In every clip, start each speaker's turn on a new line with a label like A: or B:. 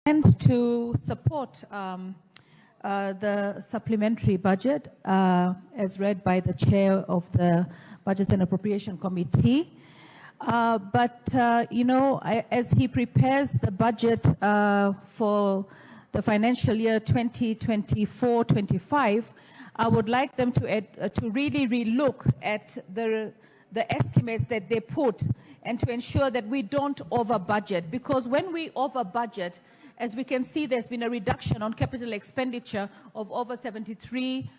A: And to support the supplementary budget as read by the chair of the Budget and Appropriation Committee. As he prepares the budget for the financial year 2024-25, I would like them to really relook at the estimates that they put and to ensure that we don't over budget, because when we over budget, as we can see, there's been a reduction on capital expenditure of over 73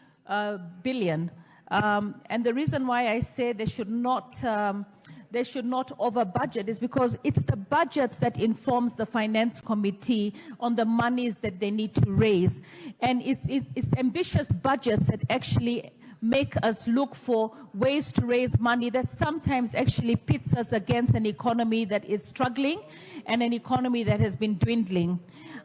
A: billion. And the reason why I say they should not over budget is because it's the budgets that informs the finance committee on the monies that they need to raise. And it's ambitious budgets that actually make us look for ways to raise money that sometimes actually pits us against an economy that is struggling and an economy that has been dwindling.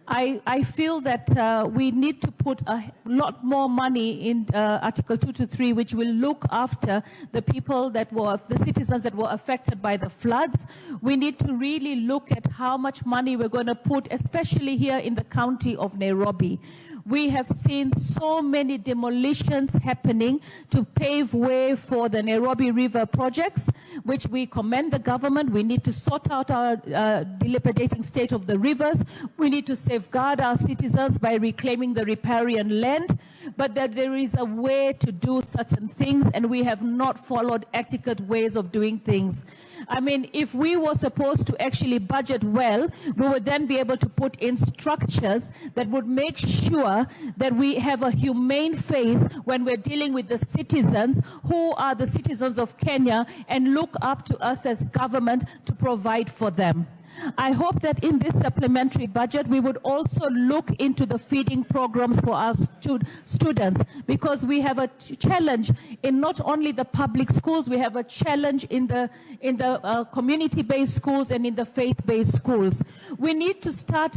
A: I feel that we need to put a lot more money in Article 2 to 3, which will look after the people the citizens that were affected by the floods. We need to really look at how much money we're going to put, especially here in the county of Nairobi. We have seen so many demolitions happening to pave way for the Nairobi River projects, which we commend the government. We need to sort out our dilapidating state of the rivers. We need to safeguard our citizens by reclaiming the riparian land. But that there is a way to do certain things, and we have not followed etiquette ways of doing things. I mean, if we were supposed to actually budget well, we would then be able to put in structures that would make sure that we have a humane face when we're dealing with the citizens who are the citizens of Kenya and look up to us as government to provide for them. I hope that in this supplementary budget, we would also look into the feeding programs for our students, because we have a challenge in not only the public schools, we have a challenge in the community-based schools and in the faith-based schools. We need to start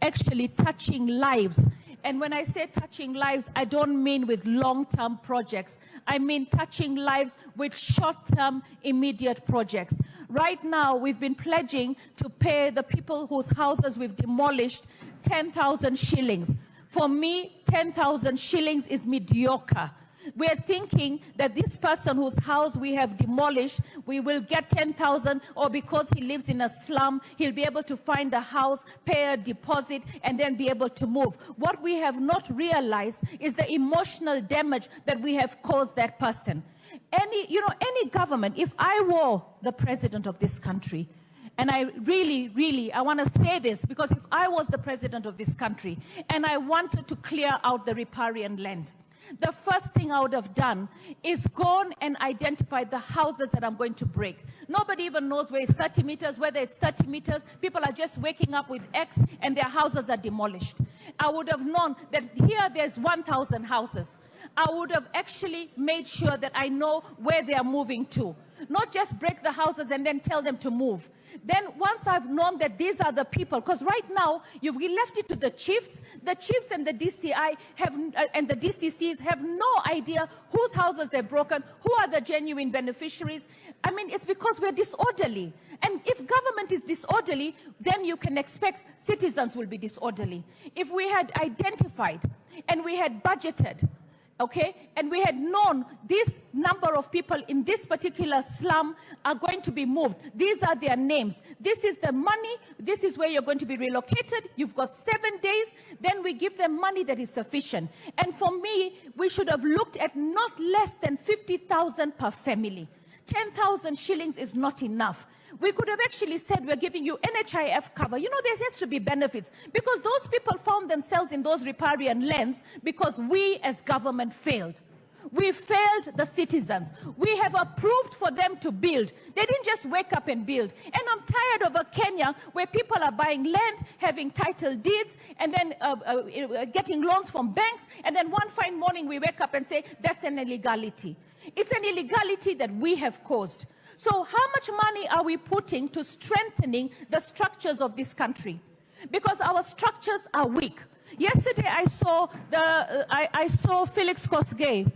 A: actually touching lives. And when I say touching lives, I don't mean with long-term projects. I mean touching lives with short-term, immediate projects. Right now, we've been pledging to pay the people whose houses we've demolished 10,000 shillings. For me, 10,000 shillings is mediocre. We're thinking that this person whose house we have demolished, we will get 10,000, or because he lives in a slum, he'll be able to find a house, pay a deposit, and then be able to move. What we have not realized is the emotional damage that we have caused that person. Any government, if I were the president of this country, and I really, I want to say this, because if I was the president of this country and I wanted to clear out the riparian land, the first thing I would have done is gone and identified the houses that I'm going to break. Nobody even knows where it's 30 meters, whether it's 30 meters. People are just waking up with X and their houses are demolished. I would have known that here there's 1,000 houses. I would have actually made sure that I know where they are moving to. Not just break the houses and then tell them to move. Then once I've known that these are the people, because right now you've left it to the chiefs and the DCI and the DCCs have no idea whose houses they've broken, who are the genuine beneficiaries. I mean, it's because we're disorderly. And if government is disorderly, then you can expect citizens will be disorderly. If we had identified and we had budgeted, okay, and we had known this number of people in this particular slum are going to be moved. These are their names. This is the money. This is where you're going to be relocated. You've got 7 days. Then we give them money that is sufficient. And for me, we should have looked at not less than 50,000 per family. 10,000 shillings is not enough. We could have actually said we're giving you NHIF cover. You know, there has to be benefits, because those people found themselves in those riparian lands because we as government failed. We failed the citizens. We have approved for them to build. They didn't just wake up and build. And I'm tired of a Kenya where people are buying land, having title deeds, and then getting loans from banks, and then one fine morning we wake up and say that's an illegality. It's an illegality that we have caused. So how much money are we putting to strengthening the structures of this country? Because our structures are weak. Yesterday I saw Felix Kosgei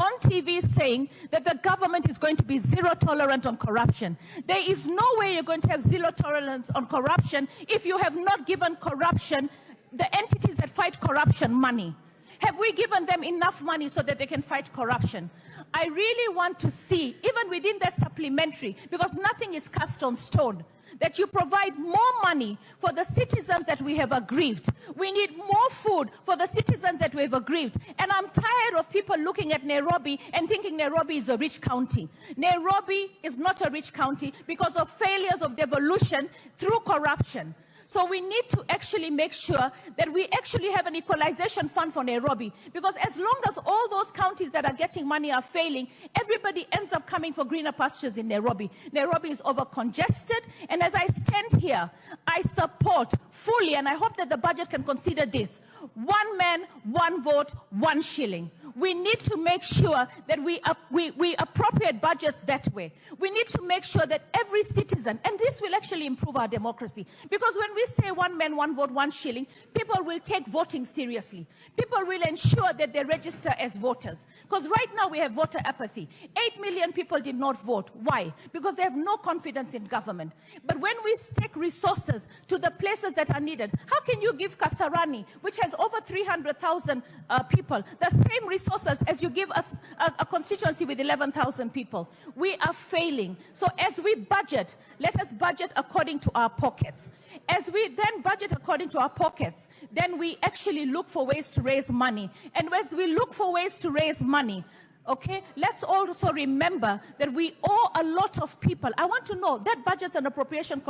A: on TV saying that the government is going to be zero tolerant on corruption. There is no way you're going to have zero tolerance on corruption if you have not given corruption, the entities that fight corruption, money. Have we given them enough money so that they can fight corruption? I really want to see, even within that supplementary, because nothing is cast on stone, that you provide more money for the citizens that we have aggrieved. We need more food for the citizens that we have aggrieved. And I'm tired of people looking at Nairobi and thinking Nairobi is a rich county. Nairobi is not a rich county because of failures of devolution through corruption. So we need to actually make sure that we actually have an equalization fund for Nairobi. Because as long as all those counties that are getting money are failing, everybody ends up coming for greener pastures in Nairobi. Nairobi is over-congested. And as I stand here, I support fully, and I hope that the budget can consider this, 1 man, 1 vote, 1 shilling. We need to make sure that we appropriate budgets that way. We need to make sure that every citizen, and this will actually improve our democracy, because when we say 1 man, 1 vote, 1 shilling, people will take voting seriously. People will ensure that they register as voters. Because right now we have voter apathy. 8 million people did not vote. Why? Because they have no confidence in government. But when we take resources to the places that are needed, how can you give Kasarani, which has over 300,000 people, the same resources as you give us a constituency with 11,000 people? We are failing. So as we budget, let us budget according to our pockets. As we then budget according to our pockets, then we actually look for ways to raise money. And as we look for ways to raise money, okay, let's also remember that we owe a lot of people. I want to know that budgets and appropriation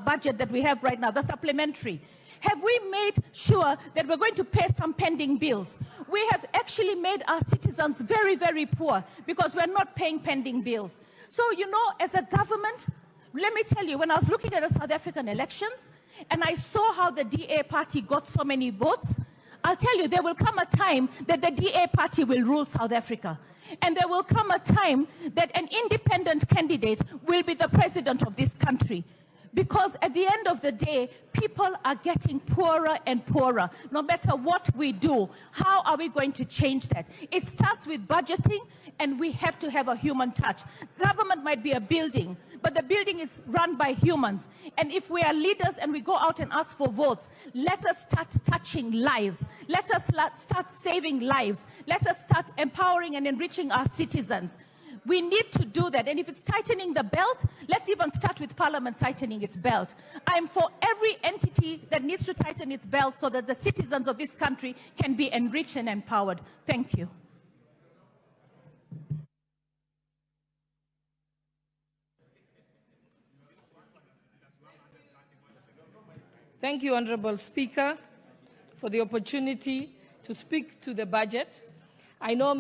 A: budget that we have right now, the supplementary. Have we made sure that we're going to pay some pending bills? We have actually made our citizens very, very poor because we're not paying pending bills. So, you know, as a government, let me tell you, when I was looking at the South African elections and I saw how the DA party got so many votes, I'll tell you, there will come a time that the DA party will rule South Africa. And there will come a time that an independent candidate will be the president of this country. Because at the end of the day, people are getting poorer and poorer. No matter what we do, how are we going to change that? It starts with budgeting, and we have to have a human touch. Government might be a building, but the building is run by humans. And if we are leaders and we go out and ask for votes, let us start touching lives. Let us start saving lives. Let us start empowering and enriching our citizens. We need to do that. And if it's tightening the belt, let's even start with Parliament tightening its belt. I'm for every entity that needs to tighten its belt so that the citizens of this country can be enriched and empowered. Thank you.
B: Thank you, Honourable Speaker, for the opportunity to speak to the budget. I know